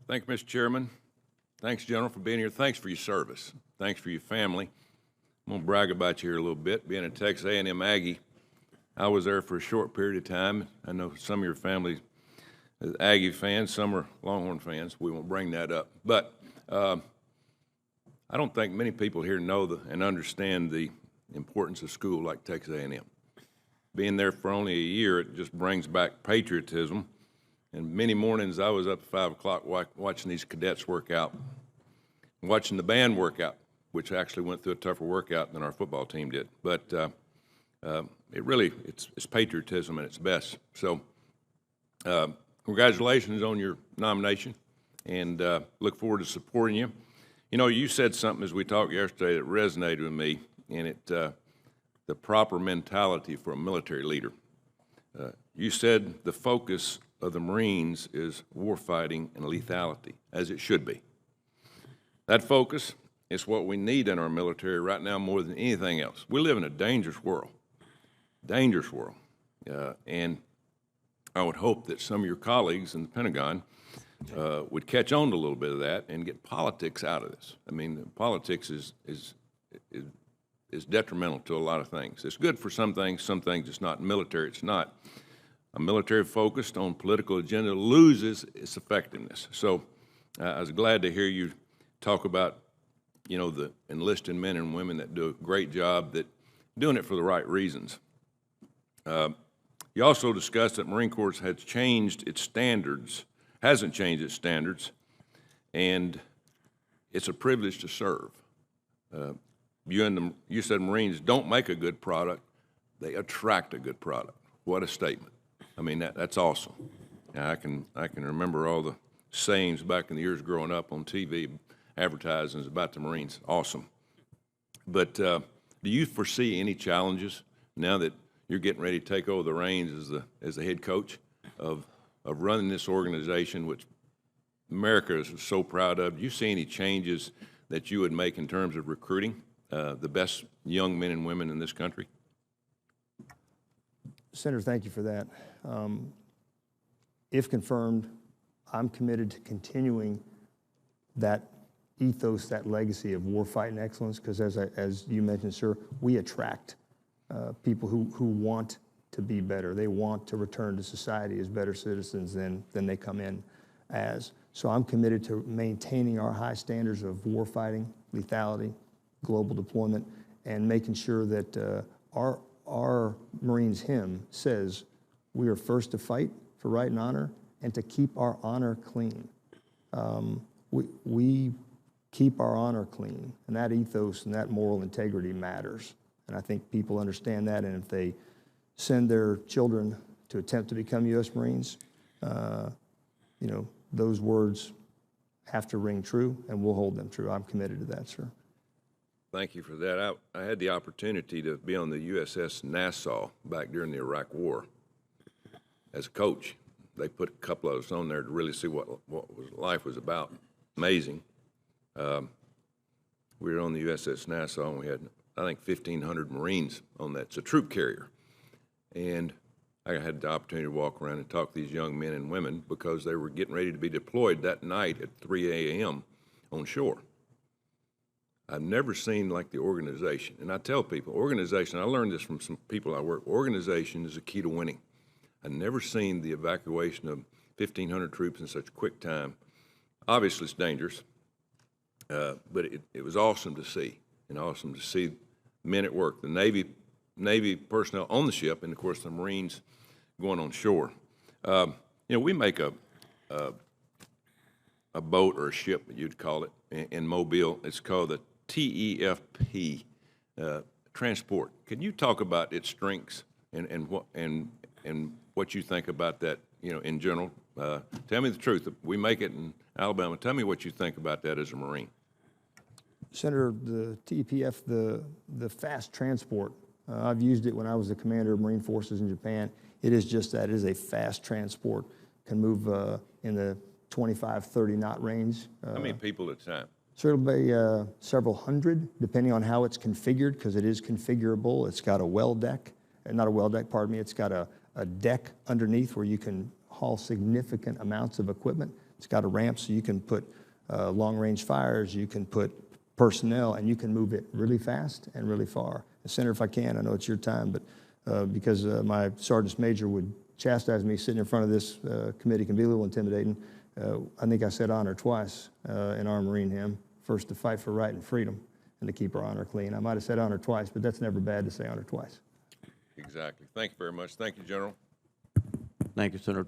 Thank you, Mr. Chairman. Thanks, General, for being here. Thanks for your service. Thanks for your family. I'm going to brag about you here a little bit. Being a Texas A&M Aggie, I was there for a short period of time. I know some of your family is Aggie fans, some are Longhorn fans. We won't bring that up. But I don't think many people here know and understand the importance of school like Texas A&M. Being there for only a year, it just brings back patriotism. And many mornings I was up at 5 o'clock watching these cadets work out, watching the band work out, which actually went through a tougher workout than our football team did. But it's patriotism at its best. So congratulations on your nomination, and look forward to supporting you. You know, you said something as we talked yesterday that resonated with me, and the proper mentality for a military leader. You said the focus of the Marines is warfighting and lethality, as it should be. That focus is what we need in our military right now more than anything else. We live in a dangerous world, and I would hope that some of your colleagues in the Pentagon would catch on to a little bit of that and get politics out of this. I mean, politics is detrimental to a lot of things. It's good for some things it's not. Military, it's not. A military focused on political agenda loses its effectiveness. So I was glad to hear you talk about, you know, the enlisted men and women that do a great job, that doing it for the right reasons. You also discussed that Marine Corps has changed its standards, hasn't changed its standards, and it's a privilege to serve. You said Marines don't make a good product, they attract a good product. What a statement. I mean, that's awesome. Now, I can remember all the sayings back in the years growing up on TV, advertisements about the Marines. Awesome. But do you foresee any challenges now that you're getting ready to take over the reins as the head coach of running this organization, which America is so proud of? Do you see any changes that you would make in terms of recruiting the best young men and women in this country? Senator, thank you for that. If confirmed, I'm committed to continuing that ethos, that legacy of warfighting excellence, because as you mentioned, sir, we attract people who want to be better. They want to return to society as better citizens than they come in as. So I'm committed to maintaining our high standards of warfighting, lethality, global deployment, and making sure that our Marines hymn says we are first to fight for right and honor and to keep our honor clean. We keep our honor clean, and that ethos and that moral integrity matters. And I think people understand that, and if they send their children to attempt to become U.S. Marines, you know, those words have to ring true, and we'll hold them true. I'm committed to that, sir. Thank you for that. I had the opportunity to be on the USS Nassau back during the Iraq War as a coach. They put a couple of us on there to really see what life was about. Amazing. We were on the USS Nassau, and we had, I think, 1,500 Marines on that. It's a troop carrier. And I had the opportunity to walk around and talk to these young men and women because they were getting ready to be deployed that night at 3 a.m. on shore. I've never seen like the organization. And I tell people, organization, I learned this from some people I work with, organization is the key to winning. I've never seen the evacuation of 1,500 troops in such quick time. Obviously, it's dangerous, but it was awesome to see, and awesome to see men at work, the Navy personnel on the ship, and of course the Marines going on shore. You know, we make a boat or a ship, you'd call it, in Mobile. It's called the TEFP transport. Can you talk about its strengths and what you think about that? You know, in general, tell me the truth. We make it in Alabama. Tell me what you think about that as a Marine. Senator, the TEPF, the fast transport. I've used it when I was the commander of Marine Forces in Japan. It is just that. It is a fast transport. Can move in the 25, 30 knot range. How many people at a time? So it'll be several hundred, depending on how it's configured, because it is configurable. It's got a well deck, not a well deck, pardon me. It's got a deck underneath where you can haul significant amounts of equipment. It's got a ramp so you can put long-range fires, you can put personnel, and you can move it really fast and really far. Senator, if I can, I know it's your time, but because my sergeant's major would chastise me sitting in front of this committee can be a little intimidating. I think I said honor twice in our Marine hymn. First, to fight for right and freedom, and to keep our honor clean. I might have said honor twice, but that's never bad to say honor twice. Exactly. Thank you very much. Thank you, General. Thank you, Senator